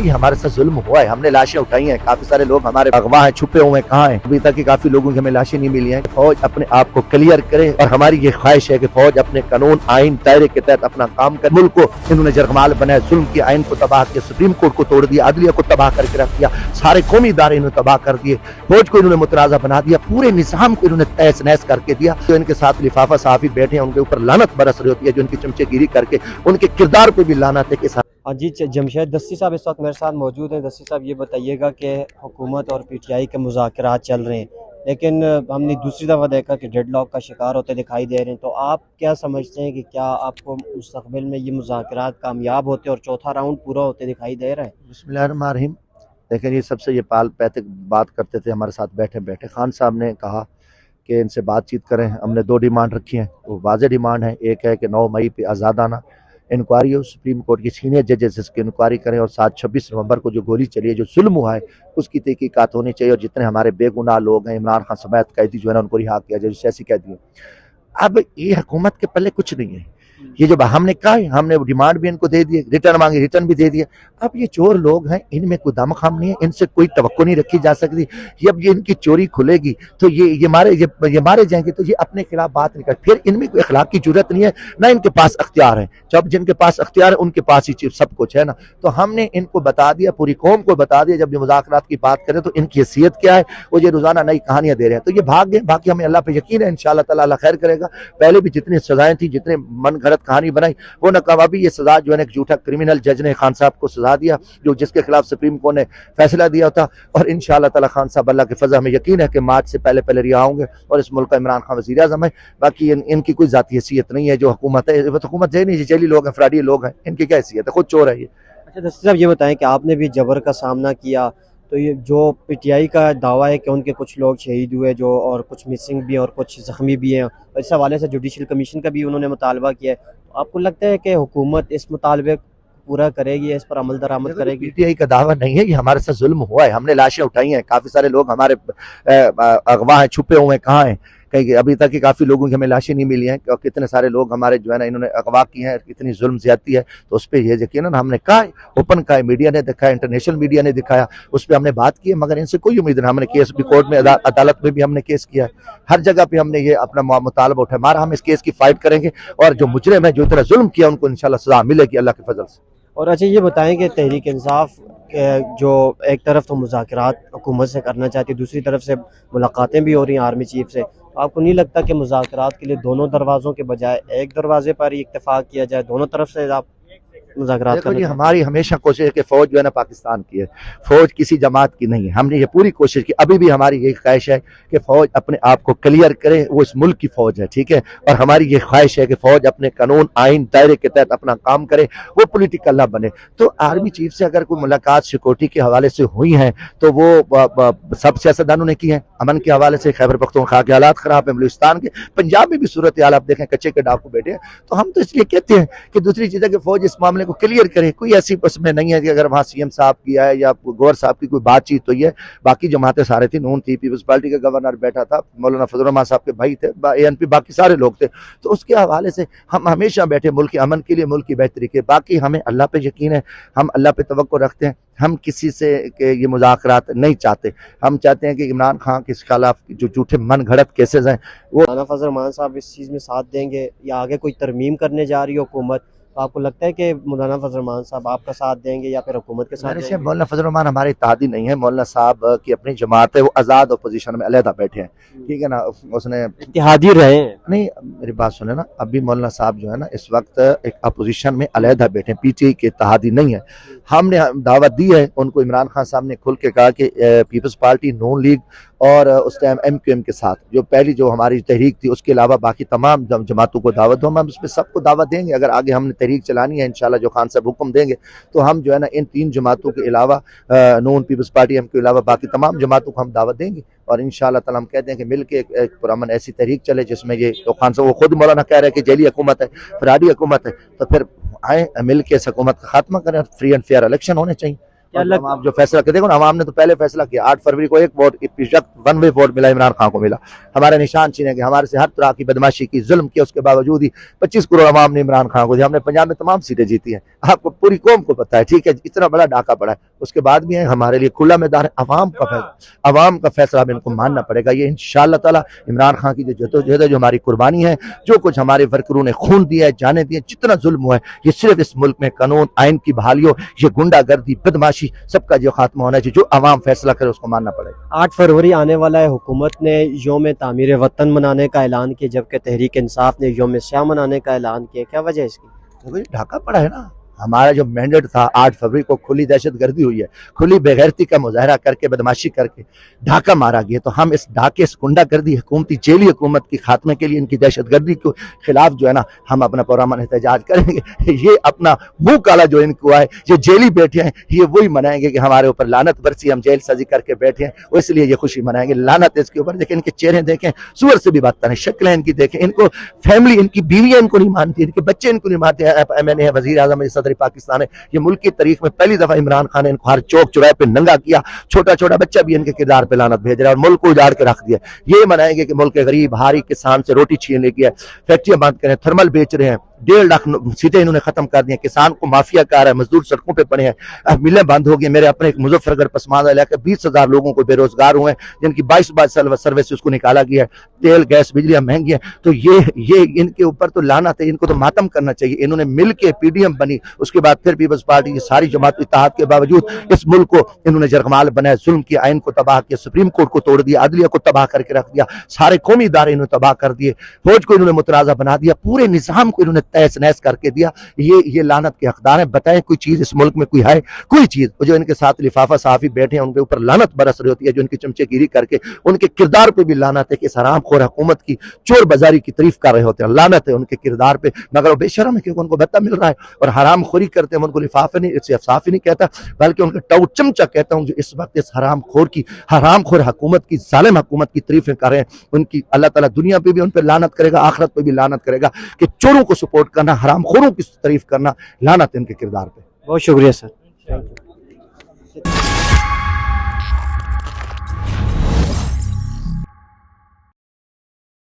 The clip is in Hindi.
ये हमारे साथ जुल्म हुआ है, हमने लाशें उठाई हैं, काफी सारे लोग हमारे अगवा हैं, छुपे हुए हैं, कहाँ हैं अभी तक काफी लोगों की हमें लाशें नहीं मिली हैं। फौज अपने आप को क्लियर करे और हमारी ये ख्वाहिश है कि फौज अपने कानून आइन दायरे के तहत अपना काम करे। मुल्क को इन्होंने जरगमाल बनाया, जुल्म की आइन को तबाह किया, सुप्रीम कोर्ट को तोड़ दिया, अदलिया को तबाह करके रख दिया, सारे कौमी इदारे इन्होंने तबाह कर दिए, फौज को इन्होंने मुतनाज़ा बना दिया, पूरे निज़ाम को इन्होंने तहस नहस करके दिया। जो इनके साथ लिफाफा सहाफ़ी बैठे हैं उनके ऊपर लानत बरस रही होती है, जो इनकी चमचेगिरी करके उनके किरदार पे भी लानत है कि हाँ जी, जमशेद दस्ती साहब इस वक्त मेरे साथ मौजूद हैं। दस्ती साहब, ये बताइएगा कि हुकूमत और पीटीआई के मुज़ाकरात चल रहे हैं, लेकिन हमने दूसरी दफ़ा देखा कि डेडलॉक का शिकार होते दिखाई दे रहे हैं। तो आप क्या समझते हैं कि क्या आपको मुस्तक़बिल में ये मुज़ाकरात कामयाब होते और चौथा राउंड पूरा होते दिखाई दे रहा है? बिस्मिल्लाहिर्रहमानिर्रहीम। लेकिन ये सबसे ये पाल पैतक बात करते थे हमारे साथ बैठे बैठे। खान साहब ने कहा कि इनसे बातचीत करें, हमने 2 डिमांड रखी हैं, वो वाज़ेह डिमांड है। एक है कि 9 मई पे आज़ादाना इंक्वायरी हो, सुप्रीम कोर्ट की सीनियर जजेस इसकी इंक्वायरी करें, और 26 नवंबर को जो गोली चली है, जो जुल्म हुआ है, उसकी तहकीकात होनी चाहिए, और जितने हमारे बेगुनाह लोग हैं, इमरान खान समेत कैदी जो है ना, उनको रिहा किया जाए, सियासी कैदी है। अब ये हुकूमत के पल्ले कुछ नहीं है। ये जो हमने कहा है, हमने डिमांड भी इनको दे दी, रिटर्न मांगे, रिटर्न भी दे दिया। अब ये चोर लोग हैं, इनमें कोई दम खम नहीं है, इनसे कोई तवक्को नहीं रखी जा सकती। जब ये इनकी चोरी खुलेगी तो ये मारे जाएंगे, तो ये अपने खिलाफ बात नहीं कर। फिर इनमें कोई अखलाक की जरूरत नहीं है, ना इनके पास अख्तियार है। जब जिनके पास अख्तियार है उनके पास ही सब कुछ है ना। तो हमने इनको बता दिया, पूरी कौम को बता दिया, जब ये मुज़ाकरात की बात करें तो इनकी हैसियत क्या है। वो ये रोजाना नई कहानियां दे रहे हैं, तो ये भाग गए। बाकी हमें अल्लाह पे यकीन है, इंशाअल्लाह ताला अल्लाह खैर करेगा। पहले भी जितनी सजाएं थी, जितने मन गलत कहानी बनाई, वो नाकामयाबी। ये सजा जो है एक झूठा क्रिमिनल जज ने खान साहब को सजा दिया, जो जिसके खिलाफ सुप्रीम कोर्ट ने फैसला दिया था। और इंशाअल्लाह ताला खान साहब, अल्लाह के फजल, हमें यकीन है कि मार्च से पहले रिहा होंगे, और इस मुल्क का इमरान खान वज़ीर आज़म है। बाकी इनकी कोई जाती हैसियत नहीं है। जो हुकूमत है, वो हुकूमत है नहीं, जेली लोग हैं, फ्राडी लोग हैं, इनकी क्या हैसियत है, खुद चोर है ये। अच्छा दस्ती साहब, ये बताएं कि आपने भी जबर का सामना किया, तो ये जो पीटीआई का दावा है कि उनके कुछ लोग शहीद हुए, जो और कुछ मिसिंग भी हैं और कुछ ज़ख्मी भी हैं, और इस हवाले से जुडिशल कमीशन का भी उन्होंने मुतालबा किया है, तो आपको लगता है कि हुकूमत इस मुतालबे पूरा करेगी, इस पर अमल दरामद करेगी? पीटीआई का दावा नहीं है, ये हमारे साथ जुल्म हुआ है, हमने लाशें उठाई हैं, काफी सारे लोग हमारे अगवा हैं, छुपे हुए हैं, कहाँ हैं कहीं अभी तक की काफी लोगों की हमें लाशें नहीं मिली हैं। और कितने सारे लोग हमारे जो है ना, इन्होंने अगवा किए हैं, इतनी जुल्म ज्यादती है। तो उस पर ये यकीन हमने कहा, ओपन कहा, मीडिया ने दिखाया, इंटरनेशनल मीडिया ने दिखाया, उस पर हमने बात की है। मगर इनसे कोई उम्मीद नहीं। हमने केस भी कोर्ट में, अदालत में भी हमने केस किया, हर जगह पे हमने ये अपना मुतालबा उठाया। हमारा हम इस केस की फाइट करेंगे, और जो मुजरिम है, जो इतना जुल्म किया, उनको इंशाल्लाह सजा मिलेगी अल्लाह के फजल से। और अच्छा, ये बताएं कि तहरीक इंसाफ जो एक तरफ तो मुज़ाकरात हुकूमत से करना चाहती है, दूसरी तरफ से मुलाकातें भी हो रही हैं आर्मी चीफ से, तो आपको नहीं लगता कि मुज़ाकरात के लिए दोनों दरवाज़ों के बजाय एक दरवाजे पर ही इत्तेफाक किया जाए, दोनों तरफ से आप मुज़ाकरात करना? हमारी हमेशा कोशिश है कि फौज जो है ना पाकिस्तान की है, फौज किसी जमात की नहीं है। हमने ये पूरी कोशिश की, अभी भी हमारी यही ख्वाहिश है कि फौज अपने आप को क्लियर करे, वो इस मुल्क की फौज है, ठीक है। और हमारी ये ख्वाहिश है कि फौज अपने कानून आइन दायरे के तहत अपना काम करे, वो पोलिटिकल ना बने। तो आर्मी चीफ से अगर कोई मुलाकात सिक्योरिटी के हवाले से हुई है, तो वो सब सियासतदानों ने की है। अमन के हवाले से खैबर पख्तूनख्वा के हालात खराब है, बलूचिस्तान के, पंजाब में भी सूरत हाल आप देखें, कच्चे के डाकू बैठे हैं। तो हम तो इसलिए कहते हैं कि दूसरी चीज़ है कि फौज इस मामले को क्लियर करे। कोई ऐसी उसमें नहीं है कि अगर वहाँ सीएम साहब की है या गौर साहब की कोई बातचीत हुई है। बाकी जमातें सारे थी, नून थी, पीपल्स पार्टी का गवर्नर बैठा था, मौलाना फजल रहमान साहब के भाई थे, ANP, बाकी सारे लोग थे। तो उसके हवाले से हम हमेशा बैठे मुल्क के अमन के लिए, मुल्क की बेहतरी के। बाकी हमें अल्लाह पे यकीन है, हम अल्लाह पे तवक्कुल रखते हैं। हम किसी से के ये मुज़ाकरात नहीं चाहते। हम चाहते हैं कि इमरान खान के खिलाफ जो झूठे मन घड़त केसेस हैं, वो मौलाना फजल रहमान साहब इस चीज़ में साथ देंगे, या आगे कोई तरमीम करने जा रही है हुकूमत, तो आपको लगता है कि मौलाना फजल रहमान साहब आपका साथ देंगे या फिर हुकूमत के साथ देंगे? मौलाना फजल रहमान हमारे इत्तेहादी नहीं है। मौलाना साहब की अपनी जमात है, वो आज़ाद अपोजिशन में अलहदा बैठे हैं, ठीक है ना। उसने इत्तेहादी रहे हैं? नहीं, मेरी बात सुने ना, अभी मौलाना साहब जो है ना, इस वक्त एक अपोजिशन में अलहदा बैठे हैं, पीटीआई के इत्तेहादी नहीं है। हमने दावत दी है उनको, इमरान खान साहब ने खुल के कहा कि पीपल्स पार्टी, नून लीग और उस टाइम MQM के साथ जो पहली जो हमारी तहरीक थी, उसके अलावा बाकी तमाम जमातों को दावत दो। हम उसमें सबको दावत देंगे। अगर आगे हमने तहरीक चलानी है, इंशाल्लाह जो खान साहब हुक्म देंगे, तो हम जो है ना इन 3 जमातों के अलावा, नून, पीपल्स पार्टी, MQ के अलावा बाकी तमाम जमातों को हम दावत देंगे। और इंशाल्लाह ताला हम कहते हैं कि मिल के एक पुरअमन ऐसी तहरीक चले जिसमें ये, तो खान साहब वो खुद मौलाना कह रहे हैं कि जेली हुकूमत है, फ्राडी हुकूमत है, तो फिर आए मिल के इस हुकूमत का खात्मा करें, फ्री एंड फेयर इलेक्शन होने चाहिए। आप जो फैसला कर, देखो ना, आवाम ने तो पहले फैसला किया, 8 फरवरी को एक वोट, वन वे वोट मिला, इमरान खान को मिला। हमारे निशान छीने के, हमारे से हर तरह की बदमाशी की, जुल्म किया, उसके बावजूद ही 25 करोड़ आवाम ने इमरान खान को दिया। हमने पंजाब में तमाम सीटें जीती हैं, आपको पूरी कौम को पता है, ठीक है। इतना बड़ा डाका पड़ा है, उसके बाद भी हैं, हमारे लिए खुला मैदान है। अवाम का फैसला अब इनको मानना पड़ेगा। ये इंशाअल्लाह ताला इमरान खान की जो जदोजहद है, जो हमारी कुर्बानी है, जो कुछ हमारे वर्करों ने खून दिया है, जाने दिए, जितना जुल्म हुआ है, ये सिर्फ इस मुल्क में कानून आइन की बहाली हो, ये गुंडागर्दी बदमाशी सबका जो खात्मा होना चाहिए, जो अवाम फैसला करे उसको मानना पड़ेगा। 8 फरवरी आने वाला है, हुकूमत ने योम तामीर वतन मनाने का ऐलान किया, जबकि तहरीक इंसाफ ने योम स्याह मनाने का ऐलान किया। क्या वजह है इसकी? देखो, ये ढाका पड़ा है ना। हमारा जो मैंडेट था 8 फरवरी को खुली दहशतगर्दी हुई है, खुली बेगैरती का मुजाहरा करके, बदमाशी करके ढाका मारा गया। तो हम इस ढाके, इस गुंडागर्दी हुकूमती जेली हुकूमत की खात्मे के लिए, इनकी दहशतगर्दी के खिलाफ जो है ना, हम अपना पुरअमन एहतजाज करेंगे। ये अपना मुंह काला जो इनको है, ये जेली बैठे हैं, ये वही मनाएंगे कि हमारे ऊपर लानत बरसी, हम जेल सजी करके बैठे हैं, वो इसलिए ये खुशी मनाएंगे। लानत इसके ऊपर। देखें, इनके चेहरे देखें, सुअर से भी बदतर है, शक्लें इनकी देखें, इनको फैमिली, इनकी बीवियां इनको नहीं मानती, इनके बच्चे इनको नहीं मानते। मैंने वजीर आजम सदर पाकिस्तान है, ये मुल्क की तारीख में पहली दफा इमरान खान ने इनको हर चौक चौराहे पे नंगा किया। छोटा छोटा बच्चा भी इनके किरदार पे लानत भेज रहा है और मुल्क को उजाड़ के रख दिया। ये मनाएंगे कि मुल्क के गरीब हारी किसान से रोटी छीन ले गया, फैक्ट्रियां बंद करें, थर्मल बेच रहे हैं, 1.5 लाख सीटें इन्होंने खत्म कर दी हैं, किसान को माफिया कह रहा है, मजदूर सड़कों पे पड़े हैं, अब मिलें बंद हो गई। मेरे अपने एक मुजफ्फरगढ़ पसमानदा इलाके 20,000 लोगों को बेरोजगार हुए हैं, जिनकी 22 सर्विस को निकाला गया है, तेल गैस बिजलियां महंगी है। तो ये इनके ऊपर तो लानत है, इनको तो मातम करना चाहिए। इन्होंने मिल के पीडीएम बनी, उसके बाद फिर पीपल्स पार्टी, ये सारी जमात इत्तेहाद के बावजूद इस मुल्क को इन्होंने जरगमाल बनाया, जुल्म की, आइन को तबाह किया, सुप्रीम कोर्ट को तोड़ दिया, अदलिया को तबाह करके रख दिया, सारे कौमी इदारे इन्होंने तबाह कर दिए, फौज को इन्होंने मुतनाज़ा बना दिया, पूरे निजाम को इन्होंने तहस नहस करके दिया। ये लानत के हकदार हैं। बताएं कोई चीज इस मुल्क में कोई है, कोई चीज? जो इनके साथ लिफाफा साफी बैठे हैं, उनके ऊपर लानत बरस रही होती है, जो इनकी चमचेगिरी करके उनके किरदार पे भी लानत है कि इस हरामखोर हुकूमत की चोर बाजारी की तारीफ कर रहे होते हैं। लानत है उनके किरदार पे, मगर वो बेशरम है क्योंकि उनको भत्ता मिल रहा है और हरामखोरी करते हैं। उनको लिफाफे नहीं, साफी नहीं कहता, बल्कि उनका टाउ चमचा कहता हूं, जो इस वक्त इस हरामखोर हुकूमत की, जालिम हुकूमत की तारीफें कर रहे हैं। उनकी अल्लाह ताला दुनिया पे भी उन पर लानत करेगा, आखिरत पे भी लानत करेगा कि चोरों को सपोर्ट करना, हरामखोरों की तारीफ करना, लानत इनके किरदार पे। बहुत शुक्रिया सर।